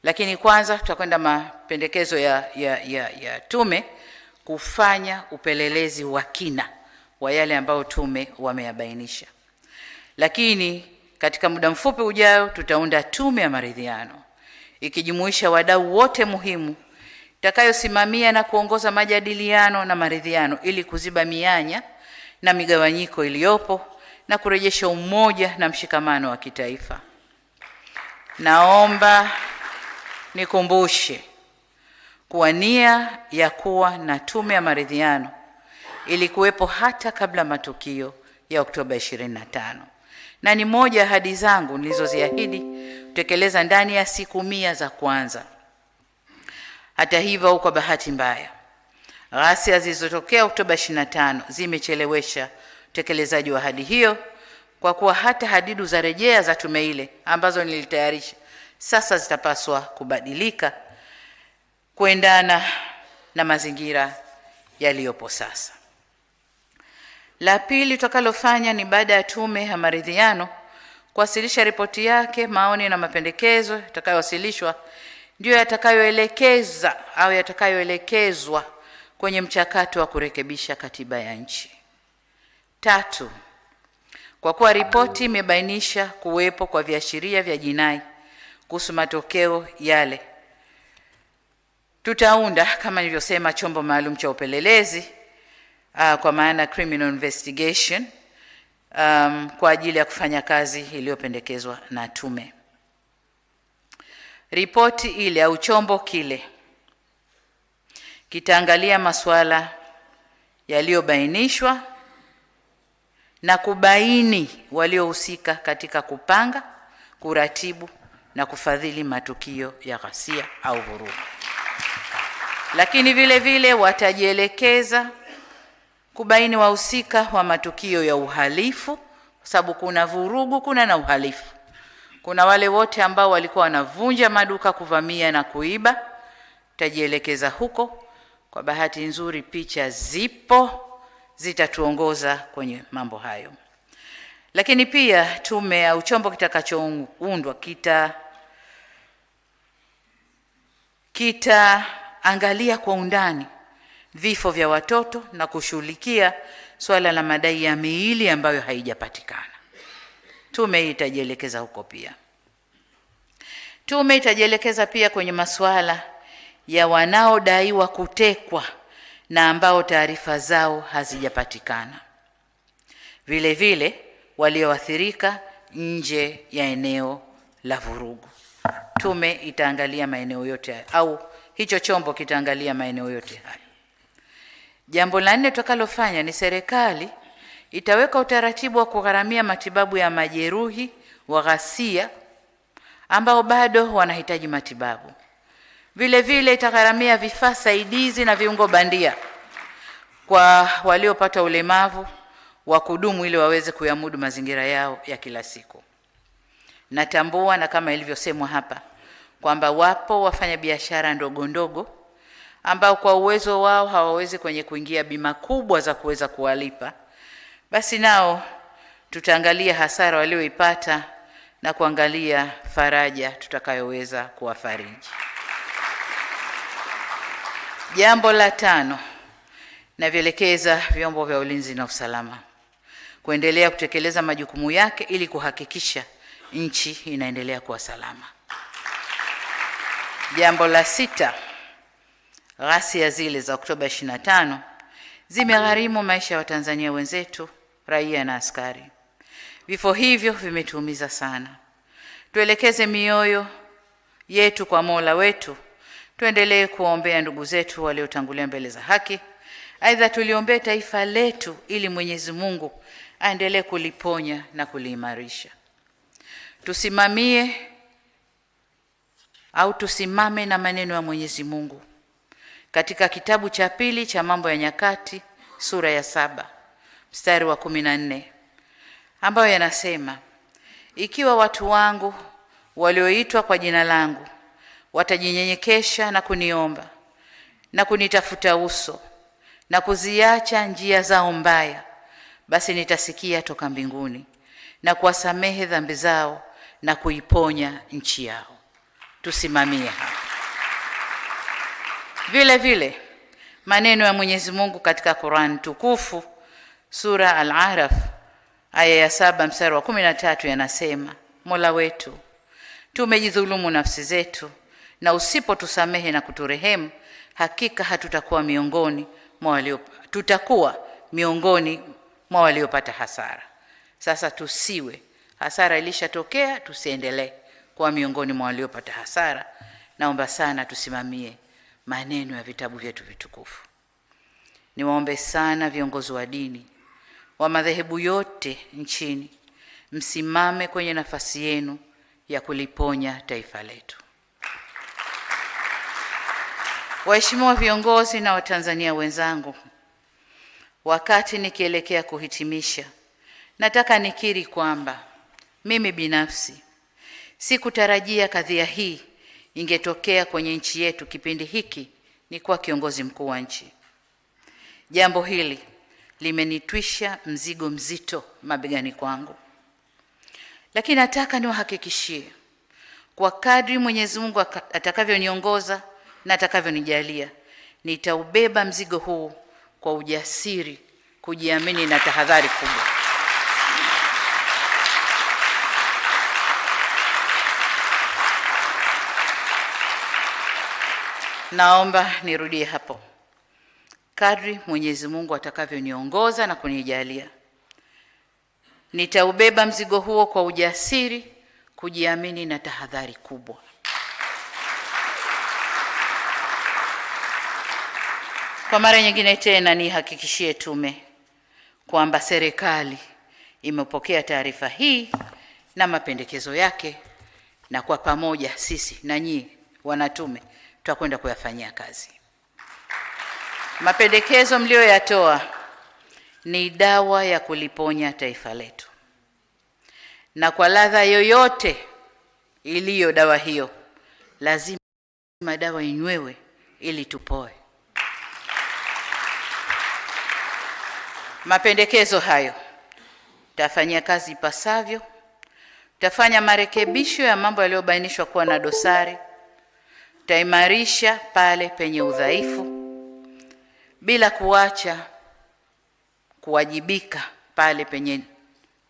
Lakini kwanza tutakwenda mapendekezo ya tume kufanya upelelezi wa kina wa yale ambayo tume wameyabainisha. Lakini katika muda mfupi ujao tutaunda tume ya maridhiano ikijumuisha wadau wote muhimu itakayosimamia na kuongoza majadiliano na maridhiano ili kuziba mianya na migawanyiko iliyopo na kurejesha umoja na mshikamano wa kitaifa. Naomba nikumbushe kuwa nia ya kuwa na tume ya maridhiano ilikuwepo hata kabla matukio ya Oktoba 25, na ni moja ahadi zangu nilizoziahidi kutekeleza ndani ya siku 100 za kwanza. Hata hivyo, kwa bahati mbaya, ghasia zilizotokea Oktoba 25 zimechelewesha utekelezaji wa ahadi hiyo, kwa kuwa hata hadidu za rejea za tume ile ambazo nilitayarisha sasa zitapaswa kubadilika kuendana na mazingira yaliyopo sasa. La pili tutakalofanya ni baada ya tume ya maridhiano kuwasilisha ripoti yake, maoni na mapendekezo yatakayowasilishwa ndio yatakayoelekeza au yatakayoelekezwa kwenye mchakato wa kurekebisha katiba ya nchi. Tatu, kwa kuwa ripoti imebainisha kuwepo kwa viashiria vya jinai kuhusu matokeo yale, tutaunda kama nilivyosema chombo maalum cha upelelezi kwa maana criminal investigation kwa ajili ya kufanya kazi iliyopendekezwa na tume. Ripoti ile au chombo kile kitaangalia masuala yaliyobainishwa na kubaini waliohusika katika kupanga, kuratibu na kufadhili matukio ya ghasia au vurugu. Lakini vile vile watajielekeza kubaini wahusika wa matukio ya uhalifu, kwa sababu kuna vurugu, kuna na uhalifu. Kuna wale wote ambao walikuwa wanavunja maduka, kuvamia na kuiba, tajielekeza huko. Kwa bahati nzuri picha zipo zitatuongoza kwenye mambo hayo. Lakini pia tume au chombo kitakachoundwa kitaangalia kwa undani vifo vya watoto na kushughulikia swala la madai ya miili ambayo haijapatikana. Tume hii itajielekeza huko pia. Tume itajielekeza pia kwenye masuala ya wanaodaiwa kutekwa na ambao taarifa zao hazijapatikana. Vile vile walioathirika nje ya eneo la vurugu. Tume itaangalia maeneo yote au hicho chombo kitaangalia maeneo yote haya. Jambo la 4 tutakalofanya ni serikali itaweka utaratibu wa kugharamia matibabu ya majeruhi wa ghasia ambao bado wanahitaji matibabu. Vile vile itagharamia vifaa saidizi na viungo bandia kwa waliopata ulemavu wa kudumu ili waweze kuyamudu mazingira yao ya kila siku. Natambua na kama ilivyosemwa hapa kwamba wapo wafanyabiashara ndogo ndogo ambao kwa uwezo wao hawawezi kuingia bima kubwa za kuweza kuwalipa. Basi nao tutaangalia hasara walioipata na kuangalia faraja tutakayoweza kuwafariji. Jambo la 5, navielekeza vyombo vya ulinzi na usalama kuendelea kutekeleza majukumu yake ili kuhakikisha nchi inaendelea kuwa salama. Jambo la 6, ghasia zile za Oktoba 25 zimegharimu maisha ya Watanzania wenzetu, raia na askari. Vifo hivyo vimetuumiza sana. Tuelekeze mioyo yetu kwa Mola wetu. Tuendelee kuombea ndugu zetu waliotangulia mbele za haki. Aidha tuliombee taifa letu ili Mwenyezi Mungu aendelee kuliponya na kuliimarisha. Tusimame na maneno ya Mwenyezi Mungu katika kitabu cha 2 cha Mambo ya Nyakati sura ya 7 mstari wa 14 ambayo yanasema, ikiwa watu wangu walioitwa kwa jina langu watajinyenyekesha na kuniomba na kunitafuta uso na kuziacha njia zao mbaya, basi nitasikia toka mbinguni na kuwasamehe dhambi zao na kuiponya nchi yao. tusimamie hapa. Vile vile maneno ya Mwenyezi Mungu katika Qur'an tukufu sura Al-Araf aya ya 7 mstari wa 13 yanasema, Mola wetu, tumejidhulumu nafsi zetu, na usipotusamehe na kuturehemu, hakika tutakuwa miongoni mwa waliopata hasara. Sasa tusiwe, hasara ilishatokea, tusiendelee kuwa miongoni mwa waliopata hasara. Naomba sana tusimamie maneno ya vitabu vyetu vitukufu. Niwaombe sana viongozi wa dini wa madhehebu yote nchini, msimame kwenye nafasi yenu ya kuliponya taifa letu. Waheshimiwa viongozi na Watanzania wenzangu, wakati nikielekea kuhitimisha, nataka nikiri kwamba mimi binafsi sikutarajia kadhia hii ingetokea kwenye nchi yetu kipindi hiki ni kuwa kiongozi mkuu wa nchi. Jambo hili limenitwisha mzigo mzito mabegani kwangu. Lakini nataka niwahakikishie kwa kadri Mwenyezi Mungu atakavyoniongoza na atakavyonijalia, nitaubeba mzigo huu kwa ujasiri, kujiamini na tahadhari kubwa. Naomba nirudie hapo. Kadri Mwenyezi Mungu atakavyoniongoza na kunijalia, nitaubeba mzigo huo kwa ujasiri, kujiamini na tahadhari kubwa. Kwa mara nyingine tena nihakikishie tume kwamba serikali imepokea taarifa hii na mapendekezo yake, na kwa pamoja sisi na nyinyi wanatume tutakwenda kuyafanyia kazi. Mapendekezo mlioyatoa ni dawa ya kuliponya taifa letu, na kwa ladha yoyote iliyo dawa hiyo, lazima dawa inywewe ili tupoe. Mapendekezo hayo tafanyia kazi ipasavyo, tafanya marekebisho ya mambo yaliyobainishwa kuwa na dosari, taimarisha pale penye udhaifu, bila kuacha kuwajibika pale penye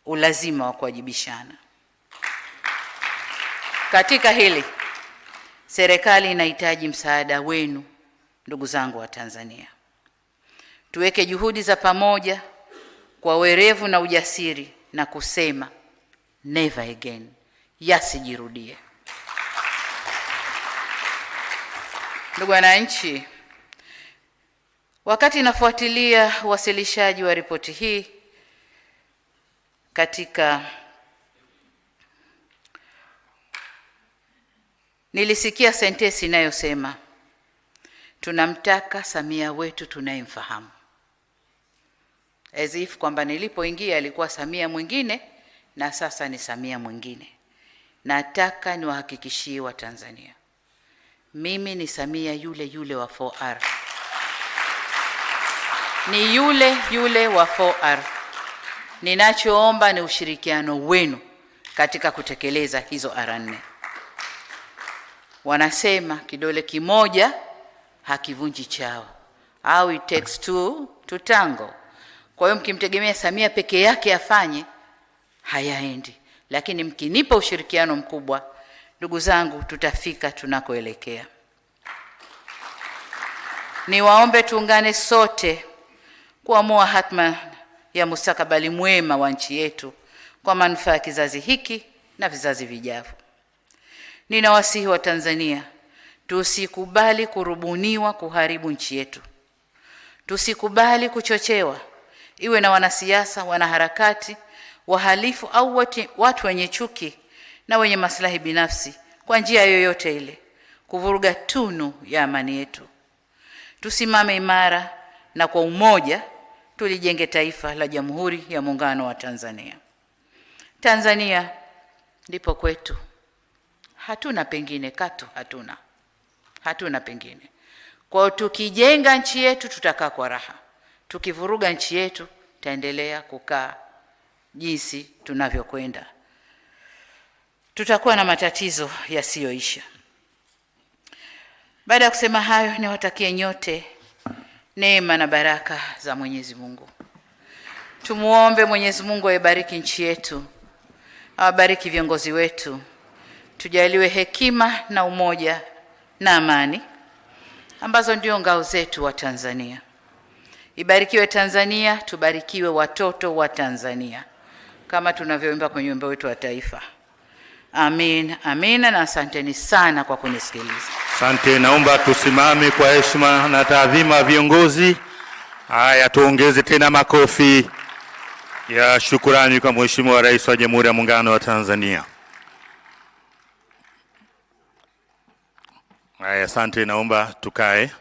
ulazima wa kuwajibishana. Katika hili, serikali inahitaji msaada wenu, ndugu zangu wa Tanzania. Tuweke juhudi za pamoja kwa werevu na ujasiri na kusema never again, yasijirudie. Ndugu wananchi, wakati nafuatilia uwasilishaji wa ripoti hii, nilisikia sentensi inayosema tunamtaka Samia wetu tunayemfahamu, as if kwamba nilipoingia alikuwa Samia mwingine na sasa ni Samia mwingine. Nataka niwahakikishie wa Tanzania, mimi ni Samia yule yule wa 4R, ni yule yule wa 4R. Ninachoomba ni ushirikiano wenu katika kutekeleza hizo R4. Wanasema kidole kimoja hakivunji chawa, au it takes two to tango. Kwa hiyo mkimtegemea Samia peke yake afanye, hayaendi. Lakini mkinipa ushirikiano mkubwa, ndugu zangu, tutafika tunakoelekea. Niwaombe tuungane sote kuamua hatma ya mustakabali mwema wa nchi yetu kwa manufaa ya kizazi hiki na vizazi vijavyo. Ninawasihi wa Tanzania, tusikubali kurubuniwa kuharibu nchi yetu. Tusikubali kuchochewa, iwe na wanasiasa, wanaharakati, wahalifu au watu wenye chuki na wenye maslahi binafsi, kwa njia yoyote ile kuvuruga tunu ya amani yetu. Tusimame imara na kwa umoja tulijenge taifa la Jamhuri ya Muungano wa Tanzania. Tanzania ndipo kwetu. Hatuna pengine, katu hatuna pengine. Kwa tukijenga nchi yetu tutakaa kwa raha. Tukivuruga nchi yetu taendelea kukaa jinsi tunavyokwenda. Tutakuwa na matatizo yasiyoisha. Baada ya kusema hayo, niwatakie nyote neema na baraka za Mwenyezi Mungu. Tumuombe Mwenyezi Mungu aibariki nchi yetu, awabariki viongozi wetu, tujaliwe hekima na umoja na amani ambazo ndio ngao zetu wa Tanzania. Ibarikiwe Tanzania, tubarikiwe watoto wa Tanzania, kama tunavyoimba kwenye wimbo wetu wa taifa. Amin, amina, na asanteni sana kwa kunisikiliza. Asante, naomba tusimame kwa heshima na taadhima viongozi. Haya, tuongeze tena makofi ya shukrani kwa Mheshimiwa Rais wa Jamhuri ya Muungano wa Tanzania. Haya, asante, naomba tukae.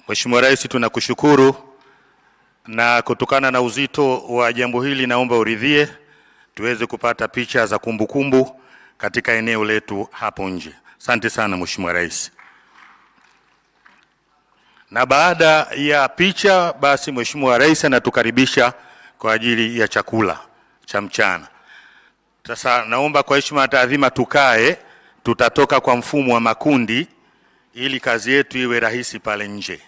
Mheshimiwa Rais, tunakushukuru, na kutokana na uzito wa jambo hili naomba uridhie tuweze kupata picha za kumbukumbu katika eneo letu hapo nje. Asante sana Mheshimiwa Rais. Na baada ya picha, basi Mheshimiwa Rais anatukaribisha kwa ajili ya chakula cha mchana. Sasa naomba kwa heshima na taadhima tukae, tutatoka kwa mfumo wa makundi ili kazi yetu iwe rahisi pale nje.